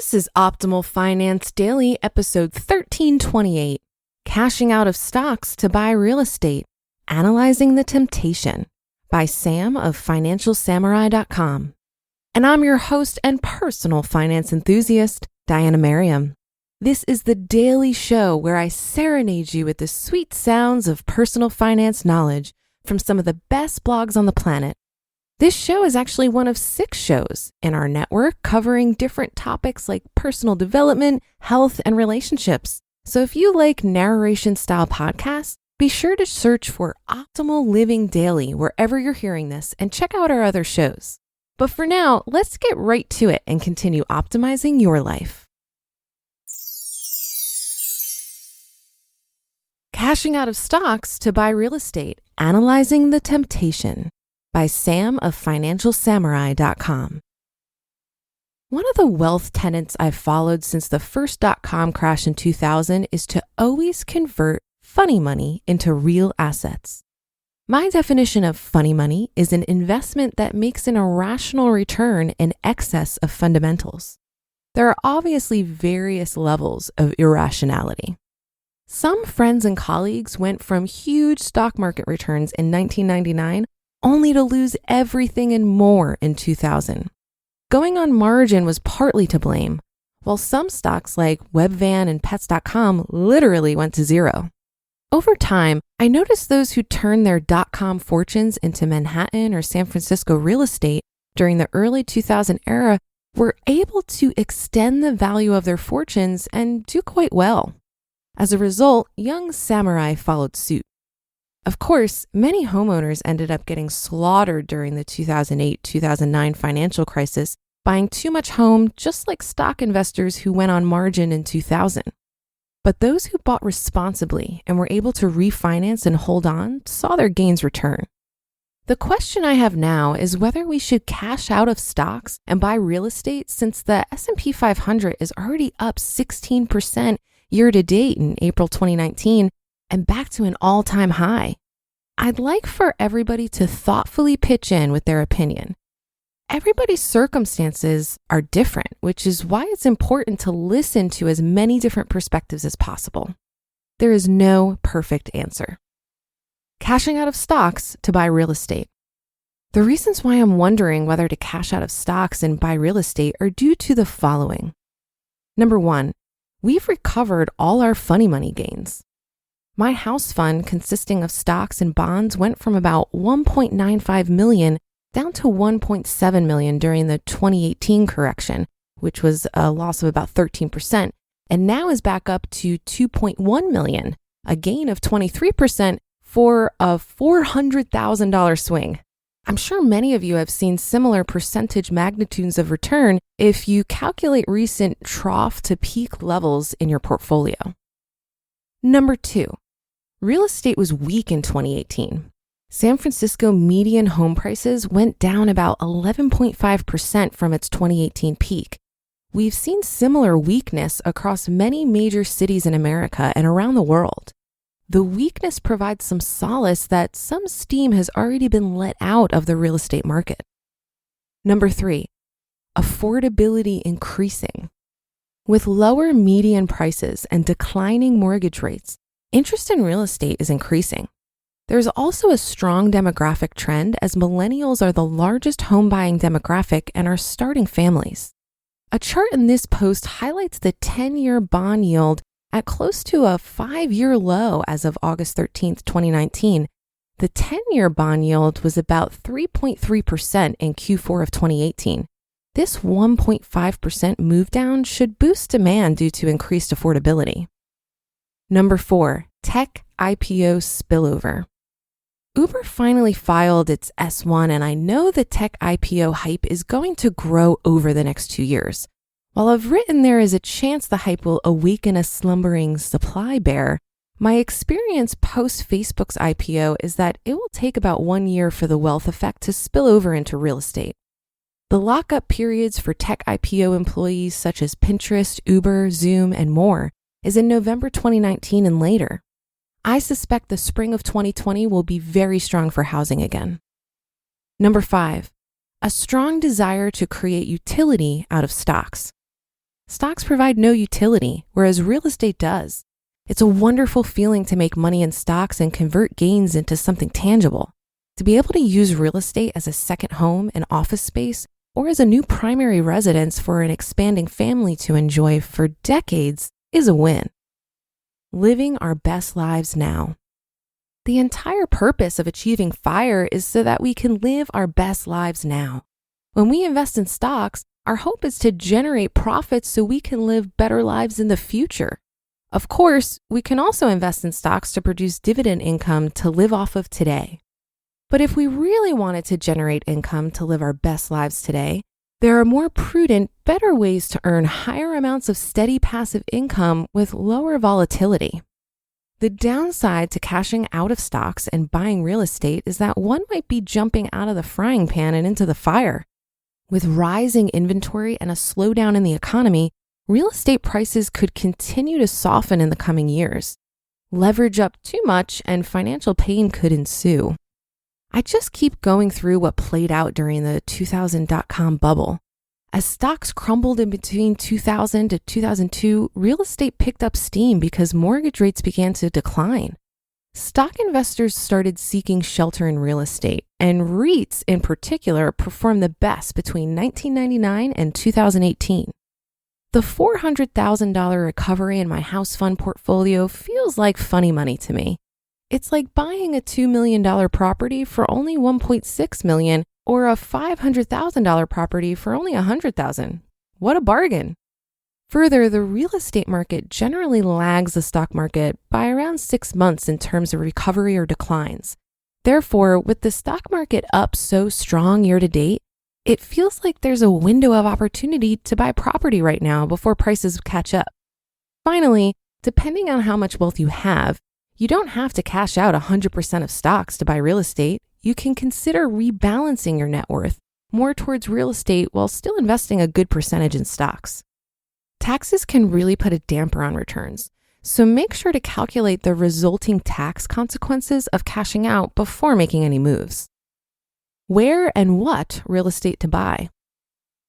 This is Optimal Finance Daily, episode 1328, Cashing Out of Stocks to Buy Real Estate, Analyzing the Temptation by Sam of FinancialSamurai.com. And I'm your host and personal finance enthusiast, Diana Merriam. This is the daily show where I serenade you with the sweet sounds of personal finance knowledge from some of the best blogs on the planet. This show is actually one of 6 shows in our network covering different topics like personal development, health, and relationships. So if you like narration-style podcasts, be sure to search for Optimal Living Daily wherever you're hearing this and check out our other shows. But for now, let's get right to it and continue optimizing your life. Cashing Out of Stocks to Buy Real Estate, Analyzing the Temptation by Sam of FinancialSamurai.com. One of the wealth tenets I've followed since the first .com crash in 2000 is to always convert funny money into real assets. My definition of funny money is an investment that makes an irrational return in excess of fundamentals. There are obviously various levels of irrationality. Some friends and colleagues went from huge stock market returns in 1999 only to lose everything and more in 2000. Going on margin was partly to blame, while some stocks like Webvan and Pets.com literally went to zero. Over time, I noticed those who turned their .com fortunes into Manhattan or San Francisco real estate during the early 2000 era were able to extend the value of their fortunes and do quite well. As a result, young samurai followed suit. Of course, many homeowners ended up getting slaughtered during the 2008-2009 financial crisis, buying too much home just like stock investors who went on margin in 2000. But those who bought responsibly and were able to refinance and hold on saw their gains return. The question I have now is whether we should cash out of stocks and buy real estate since the S&P 500 is already up 16% year to date in April 2019 and back to an all-time high. I'd like for everybody to thoughtfully pitch in with their opinion. Everybody's circumstances are different, which is why it's important to listen to as many different perspectives as possible. There is no perfect answer. Cashing out of stocks to buy real estate. The reasons why I'm wondering whether to cash out of stocks and buy real estate are due to the following. Number 1, we've recovered all our funny money gains. My house fund, consisting of stocks and bonds, went from about $1.95 million down to $1.7 million during the 2018 correction, which was a loss of about 13%, and now is back up to $2.1 million, a gain of 23% for a $400,000 swing. I'm sure many of you have seen similar percentage magnitudes of return if you calculate recent trough to peak levels in your portfolio. Number 2, real estate was weak in 2018. San Francisco median home prices went down about 11.5% from its 2018 peak. We've seen similar weakness across many major cities in America and around the world. The weakness provides some solace that some steam has already been let out of the real estate market. Number 3, affordability increasing. With lower median prices and declining mortgage rates, interest in real estate is increasing. There's also a strong demographic trend as millennials are the largest home buying demographic and are starting families. A chart in this post highlights the 10-year bond yield at close to a 5-year low as of August 13th, 2019. The 10-year bond yield was about 3.3% in Q4 of 2018. This 1.5% move down should boost demand due to increased affordability. Number 4, tech IPO spillover. Uber finally filed its S1, and I know the tech IPO hype is going to grow over the next 2 years. While I've written there is a chance the hype will awaken a slumbering supply bear, my experience post Facebook's IPO is that it will take about 1 year for the wealth effect to spill over into real estate. The lockup periods for tech IPO employees such as Pinterest, Uber, Zoom, and more is in November 2019 and later. I suspect the spring of 2020 will be very strong for housing again. Number 5, a strong desire to create utility out of stocks. Stocks provide no utility, whereas real estate does. It's a wonderful feeling to make money in stocks and convert gains into something tangible. To be able to use real estate as a second home, an office space, or as a new primary residence for an expanding family to enjoy for decades is a win. Living our best lives now. The entire purpose of achieving FIRE is so that we can live our best lives now. When we invest in stocks, our hope is to generate profits so we can live better lives in the future. Of course, we can also invest in stocks to produce dividend income to live off of today. But if we really wanted to generate income to live our best lives today, there are more prudent, better ways to earn higher amounts of steady passive income with lower volatility. The downside to cashing out of stocks and buying real estate is that one might be jumping out of the frying pan and into the fire. With rising inventory and a slowdown in the economy, real estate prices could continue to soften in the coming years. Leverage up too much and financial pain could ensue. I just keep going through what played out during the 2000 dot-com bubble. As stocks crumbled in between 2000 to 2002, real estate picked up steam because mortgage rates began to decline. Stock investors started seeking shelter in real estate, and REITs in particular performed the best between 1999 and 2018. The $400,000 recovery in my house fund portfolio feels like funny money to me. It's like buying a $2 million property for only $1.6 million or a $500,000 property for only $100,000. What a bargain. Further, the real estate market generally lags the stock market by around 6 months in terms of recovery or declines. Therefore, with the stock market up so strong year to date, it feels like there's a window of opportunity to buy property right now before prices catch up. Finally, depending on how much wealth you have, you don't have to cash out 100% of stocks to buy real estate. You can consider rebalancing your net worth more towards real estate while still investing a good percentage in stocks. Taxes can really put a damper on returns, so make sure to calculate the resulting tax consequences of cashing out before making any moves. Where and what real estate to buy?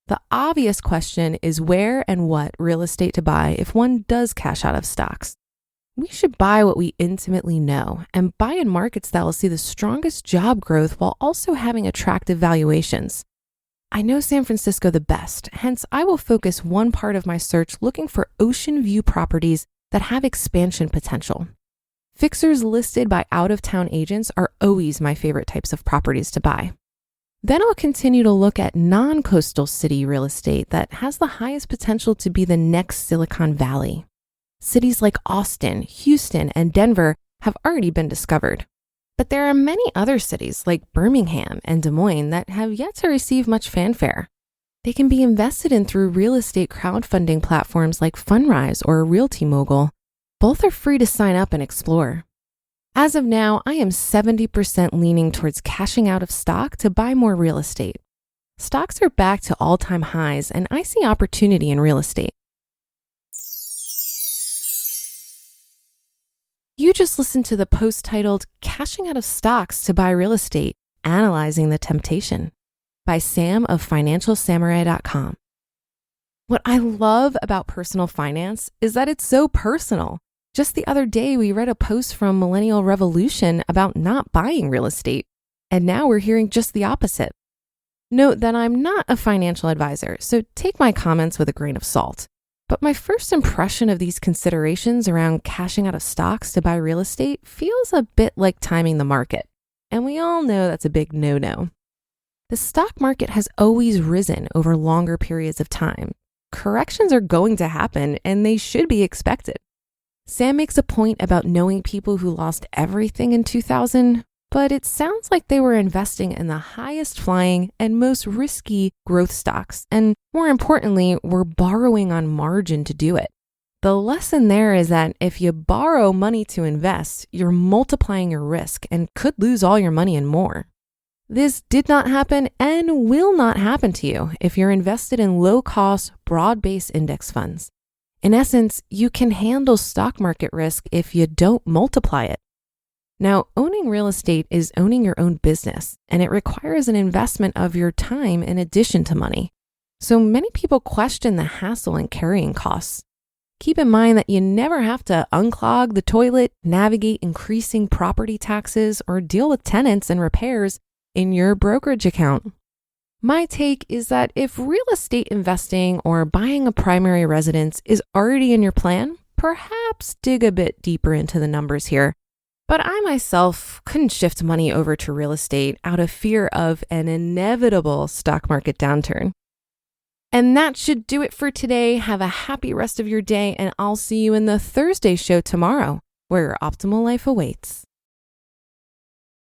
The obvious question is where and what real estate to buy if one does cash out of stocks. We should buy what we intimately know and buy in markets that will see the strongest job growth while also having attractive valuations. I know San Francisco the best, hence I will focus one part of my search looking for ocean view properties that have expansion potential. Fixers listed by out-of-town agents are always my favorite types of properties to buy. Then I'll continue to look at non-coastal city real estate that has the highest potential to be the next Silicon Valley. Cities like Austin, Houston, and Denver have already been discovered. But there are many other cities like Birmingham and Des Moines that have yet to receive much fanfare. They can be invested in through real estate crowdfunding platforms like Fundrise or Realty Mogul. Both are free to sign up and explore. As of now, I am 70% leaning towards cashing out of stock to buy more real estate. Stocks are back to all-time highs, and I see opportunity in real estate. You just listened to the post titled Cashing Out of Stocks to Buy Real Estate, Analyzing the Temptation by Sam of FinancialSamurai.com. What I love about personal finance is that it's so personal. Just the other day, we read a post from Millennial Revolution about not buying real estate, and now we're hearing just the opposite. Note that I'm not a financial advisor, so take my comments with a grain of salt. But my first impression of these considerations around cashing out of stocks to buy real estate feels a bit like timing the market. And we all know that's a big no-no. The stock market has always risen over longer periods of time. Corrections are going to happen, and they should be expected. Sam makes a point about knowing people who lost everything in 2000, but it sounds like they were investing in the highest flying and most risky growth stocks, and more importantly, were borrowing on margin to do it. The lesson there is that if you borrow money to invest, you're multiplying your risk and could lose all your money and more. This did not happen and will not happen to you if you're invested in low-cost, broad-based index funds. In essence, you can handle stock market risk if you don't multiply it. Now, owning real estate is owning your own business, and it requires an investment of your time in addition to money. So many people question the hassle and carrying costs. Keep in mind that you never have to unclog the toilet, navigate increasing property taxes, or deal with tenants and repairs in your brokerage account. My take is that if real estate investing or buying a primary residence is already in your plan, perhaps dig a bit deeper into the numbers here. But I myself couldn't shift money over to real estate out of fear of an inevitable stock market downturn. And that should do it for today. Have a happy rest of your day, and I'll see you in the Thursday show tomorrow, where your optimal life awaits.